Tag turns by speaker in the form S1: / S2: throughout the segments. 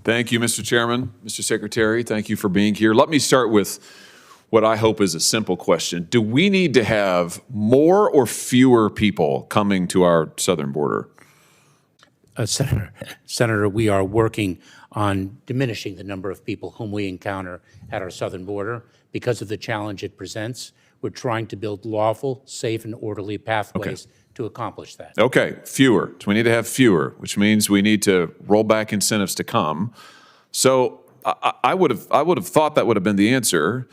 S1: Thank you, Mr. Chairman, Mr. Secretary. Thank you for being here. Let me start with what I hope is a simple question. Do we need to have more or fewer people coming to our southern border?
S2: Senator, we are working on diminishing the number of people whom we encounter at our southern border because of the challenge it presents. We're trying to build lawful, safe, and orderly pathways to accomplish that.
S1: Okay, fewer. So we need to have fewer, which means we need to roll back incentives to come. So I would have thought that would have been the answer.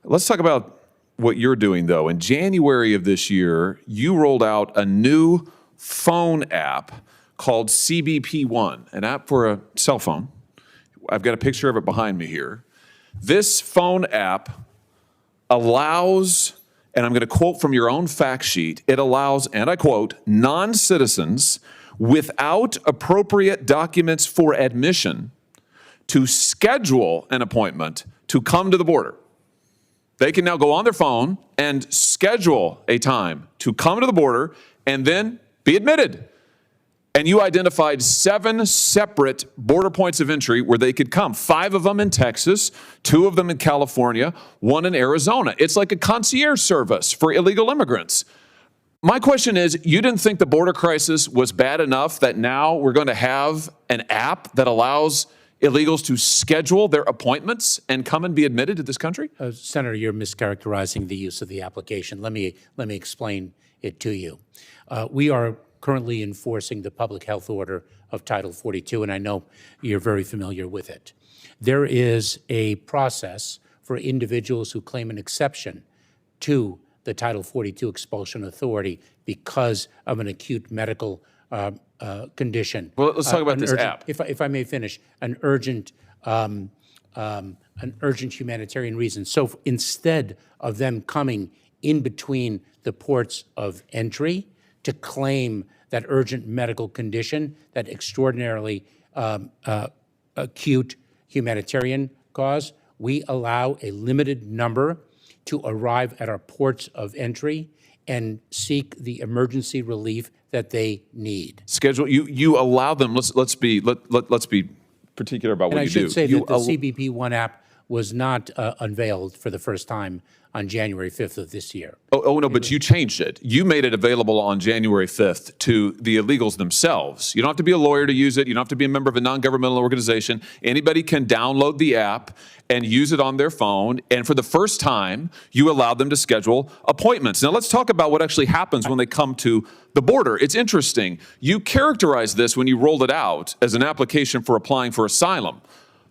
S1: Let's talk about what you're doing, though. In January of this year, you rolled out a new phone app called CBP One, an app for a cell phone. I've got a picture of it behind me here. This phone app allows, and I'm going to quote from your own fact sheet, it allows, and I quote, non-citizens without appropriate documents for admission to schedule an appointment to come to the border. They can now go on their phone and schedule a time to come to the border and then be admitted. And you identified 7 separate border points of entry where they could come. 5 of them in Texas, 2 of them in California, 1 in Arizona. It's like a concierge service for illegal immigrants. My question is, you didn't think the border crisis was bad enough that now we're going to have an app that allows illegals to schedule their appointments and come and be admitted to this country?
S2: Senator, you're mischaracterizing the use of the application. Let me explain it to you. We are currently enforcing the public health order of Title 42, and I know you're very familiar with it. There is a process for individuals who claim an exception to the Title 42 expulsion authority because of an acute medical condition.
S1: Well, let's talk about this app.
S2: If I may finish, an urgent humanitarian reason. So instead of them coming in between the ports of entry to claim that urgent medical condition, that extraordinarily acute humanitarian cause, we allow a limited number to arrive at our ports of entry and seek the emergency relief that they need.
S1: Schedule, you allow them, let's be particular about what you do.
S2: And I should say that the CBP One app was not unveiled for the first time on January 5th of this year.
S1: Oh, no, but you changed it. You made it available on January 5th to the illegals themselves. You don't have to be a lawyer to use it. You don't have to be a member of a non-governmental organization. Anybody can download the app and use it on their phone. And for the first time, you allowed them to schedule appointments. Now, let's talk about what actually happens when they come to the border. It's interesting. You characterized this when you rolled it out as an application for applying for asylum.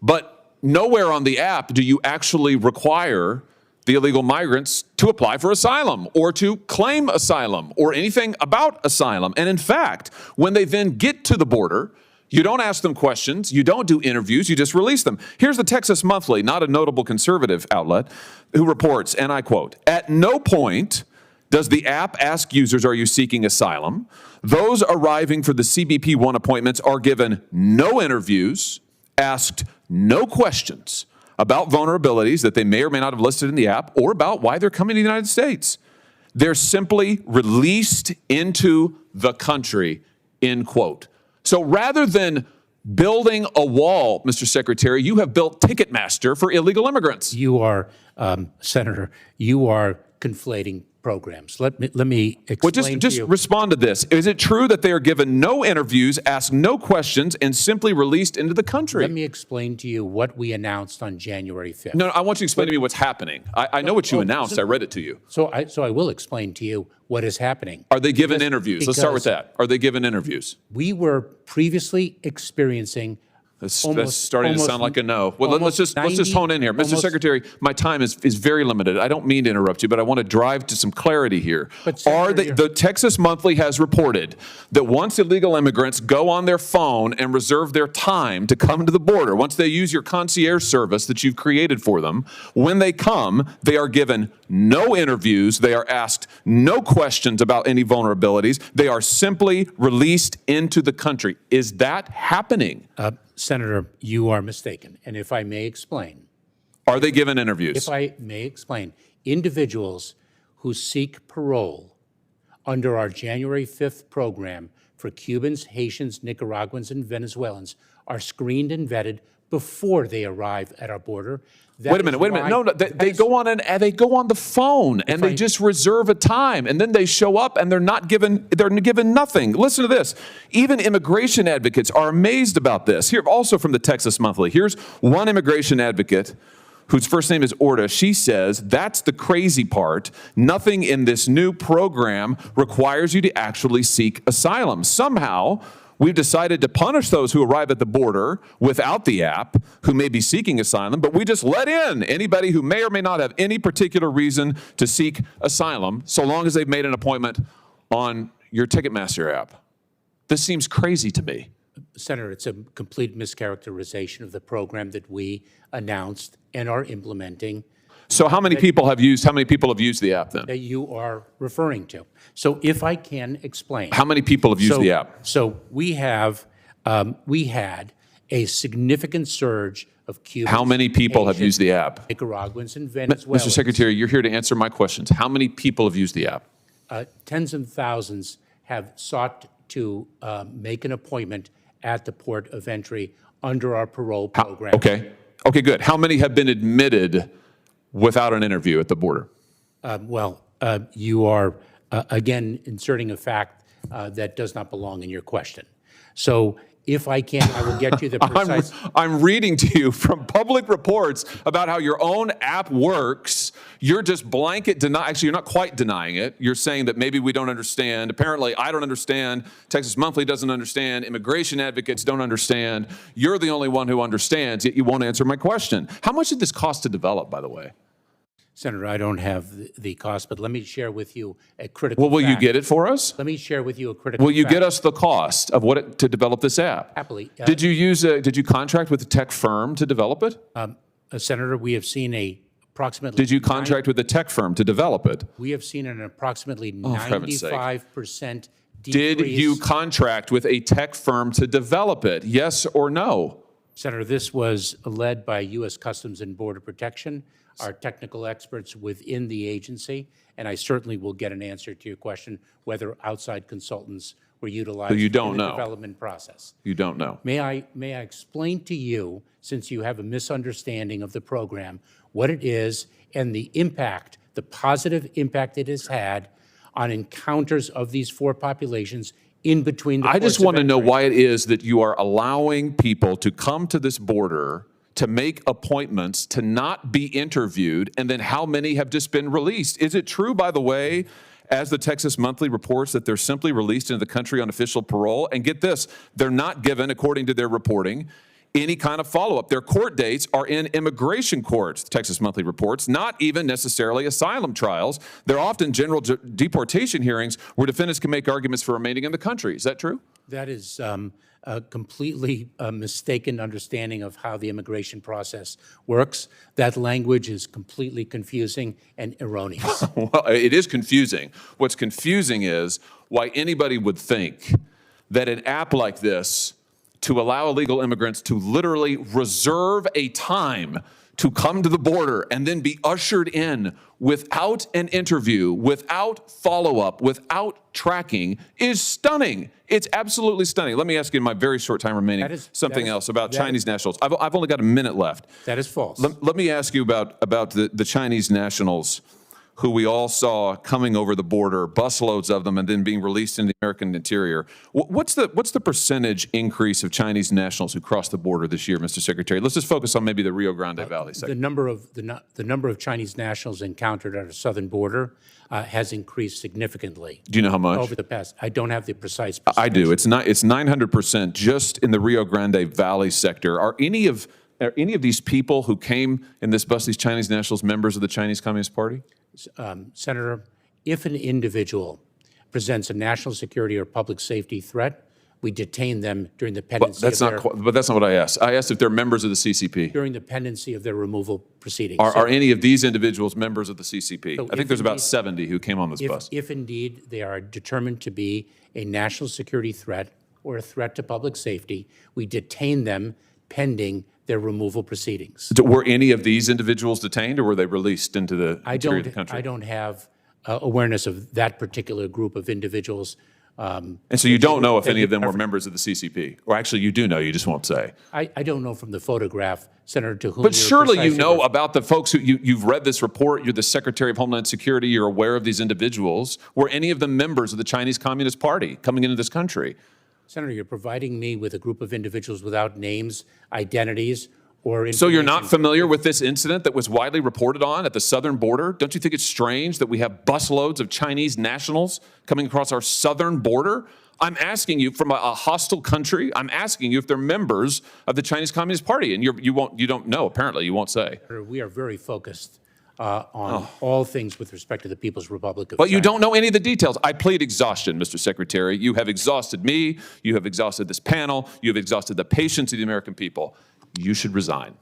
S1: But nowhere on the app do you actually require the illegal migrants to apply for asylum or to claim asylum or anything about asylum. And in fact, when they then get to the border, you don't ask them questions, you don't do interviews, you just release them. Here's the Texas Monthly, not a notable conservative outlet, who reports, and I quote, "At no point does the app ask users, are you seeking asylum? Those arriving for the CBP One appointments are given no interviews, asked no questions about vulnerabilities that they may or may not have listed in the app or about why they're coming to the United States. They're simply released into the country," end quote. So rather than building a wall, Mr. Secretary, you have built Ticketmaster for illegal immigrants.
S2: You are, Senator, you are conflating programs. Let me explain
S1: just respond to this. Is it true that they are given no interviews, asked no questions, and simply released into the country?
S2: Let me explain to you what we announced on January 5th.
S1: No, I want you to explain to me what's happening. I know what you announced. I read it to you.
S2: So I will explain to you what is happening.
S1: Are they given interviews? Let's start with that. Are they given interviews?
S2: We were previously experiencing
S1: That's starting to sound like a no. Well, let's just hone in here. Mr. Secretary, my time is very limited. I don't mean to interrupt you, but I want to drive to some clarity here.
S2: But Senator,
S1: the Texas Monthly has reported that once illegal immigrants go on their phone and reserve their time to come to the border, once they use your concierge service that you've created for them, when they come, they are given no interviews. They are asked no questions about any vulnerabilities. They are simply released into the country. Is that happening?
S2: Senator, you are mistaken. And if I may explain.
S1: Are they given interviews?
S2: If I may explain, individuals who seek parole under our January 5th program for Cubans, Haitians, Nicaraguans, and Venezuelans are screened and vetted before they arrive at our border.
S1: Wait a minute. No, they go on the phone and they just reserve a time, and then they show up and they're given nothing. Listen to this. Even immigration advocates are amazed about this. Here, also from the Texas Monthly. Here's one immigration advocate whose first name is Orta. She says, that's the crazy part. Nothing in this new program requires you to actually seek asylum. Somehow, we've decided to punish those who arrive at the border without the app, who may be seeking asylum, but we just let in anybody who may or may not have any particular reason to seek asylum, so long as they've made an appointment on your Ticketmaster app. This seems crazy to me.
S2: Senator, it's a complete mischaracterization of the program that we announced and are implementing.
S1: So how many people have used the app then?
S2: That you are referring to. So if I can explain.
S1: How many people have used the app?
S2: So we had a significant surge of Cubans.
S1: How many people have used the app?
S2: Nicaraguans and Venezuelans.
S1: Mr. Secretary, you're here to answer my questions. How many people have used the app?
S2: Tens of thousands have sought to make an appointment at the port of entry under our parole program.
S1: Okay, good. How many have been admitted without an interview at the border?
S2: You are, again, inserting a fact that does not belong in your question. So if I can, I will get you the precise...
S1: I'm reading to you from public reports about how your own app works. You're just blanket denying. Actually, you're not quite denying it. You're saying that maybe we don't understand. Apparently, I don't understand. Texas Monthly doesn't understand. Immigration advocates don't understand. You're the only one who understands, yet you won't answer my question. How much did this cost to develop, by the way?
S2: Senator, I don't have the cost, but let me share with you a critical
S1: Well, will
S2: fact.
S1: You get it for us?
S2: Let me share with you a critical
S1: Will you
S2: fact.
S1: get us the cost of to develop this app?
S2: Happily.
S1: Did you contract with a tech firm to develop it?
S2: Senator, we have seen approximately...
S1: Did you contract with a tech firm to develop it?
S2: We have seen an approximately
S1: for heaven's sake.
S2: 95% decrease...
S1: Did you contract with a tech firm to develop it? Yes or no?
S2: Senator, this was led by U.S. Customs and Border Protection, our technical experts within the agency, and I certainly will get an answer to your question whether outside consultants were utilized
S1: So you don't
S2: in the
S1: know.
S2: development process.
S1: You don't know.
S2: May I explain to you, since you have a misunderstanding of the program, what it is and the impact, the positive impact it has had on encounters of these four populations in between the
S1: I just want to know
S2: entry.
S1: why it is that you are allowing people to come to this border to make appointments, to not be interviewed, and then how many have just been released? Is it true, by the way, as the Texas Monthly reports, that they're simply released into the country on official parole? And get this, they're not given, according to their reporting, any kind of follow-up. Their court dates are in immigration courts, the Texas Monthly reports, not even necessarily asylum trials. They're often general deportation hearings where defendants can make arguments for remaining in the country. Is that true?
S2: That is a completely mistaken understanding of how the immigration process works. That language is completely confusing and erroneous.
S1: Well, it is confusing. What's confusing is why anybody would think that an app like this to allow illegal immigrants to literally reserve a time to come to the border and then be ushered in without an interview, without follow-up, without tracking is stunning. It's absolutely stunning. Let me ask you in my very short time remaining something else about Chinese nationals. I've only got a minute left.
S2: That is false.
S1: Let me ask you about the Chinese nationals who we all saw coming over the border, busloads of them, and then being released in the American interior. What's the percentage increase of Chinese nationals who crossed the border this year, Mr. Secretary? Let's just focus on maybe the Rio Grande Valley sector.
S2: The number of Chinese nationals encountered at our southern border has increased significally.
S1: Do you know how much?
S2: Over the past, I don't have the precise percentage.
S1: I do. It's 900% just in the Rio Grande Valley sector. Are any of these people who came in this bus, these Chinese nationals, members of the Chinese Communist Party?
S2: Senator, if an individual presents a national security or public safety threat, we detain them during the pendency
S1: But that's not what I asked. I asked if they're members of the CCP.
S2: during the pendency of their removal proceedings.
S1: Are any of these individuals members of the CCP?
S2: So
S1: I think there's about 70 who came on this bus.
S2: If indeed they are determined to be a national security threat or a threat to public safety, we detain them pending their removal proceedings.
S1: Were any of these individuals detained, or were they released into the interior of the country?
S2: I don't have awareness of that particular group of individuals
S1: And so you don't know if any of them were members of the CCP? Or actually, you do know, you just won't say.
S2: I don't know from the photograph, Senator, to whom
S1: But
S2: you're
S1: surely you
S2: precisely
S1: know about the folks who, you've read this report, you're the Secretary of Homeland Security, you're aware of these individuals. Were any of them members of the Chinese Communist Party coming into this country?
S2: Senator, you're providing me with a group of individuals without names, identities, or
S1: So you're not
S2: information.
S1: familiar with this incident that was widely reported on at the southern border? Don't you think it's strange that we have busloads of Chinese nationals coming across our southern border? I'm asking you, from a hostile country, I'm asking you if they're members of the Chinese Communist Party, and you don't know, apparently, you won't say.
S2: We are very focused on all things with respect to the People's Republic of
S1: But you
S2: China.
S1: don't know any of the details. I plead exhaustion, Mr. Secretary. You have exhausted me, you have exhausted this panel, you have exhausted the patience of the American people. You should resign.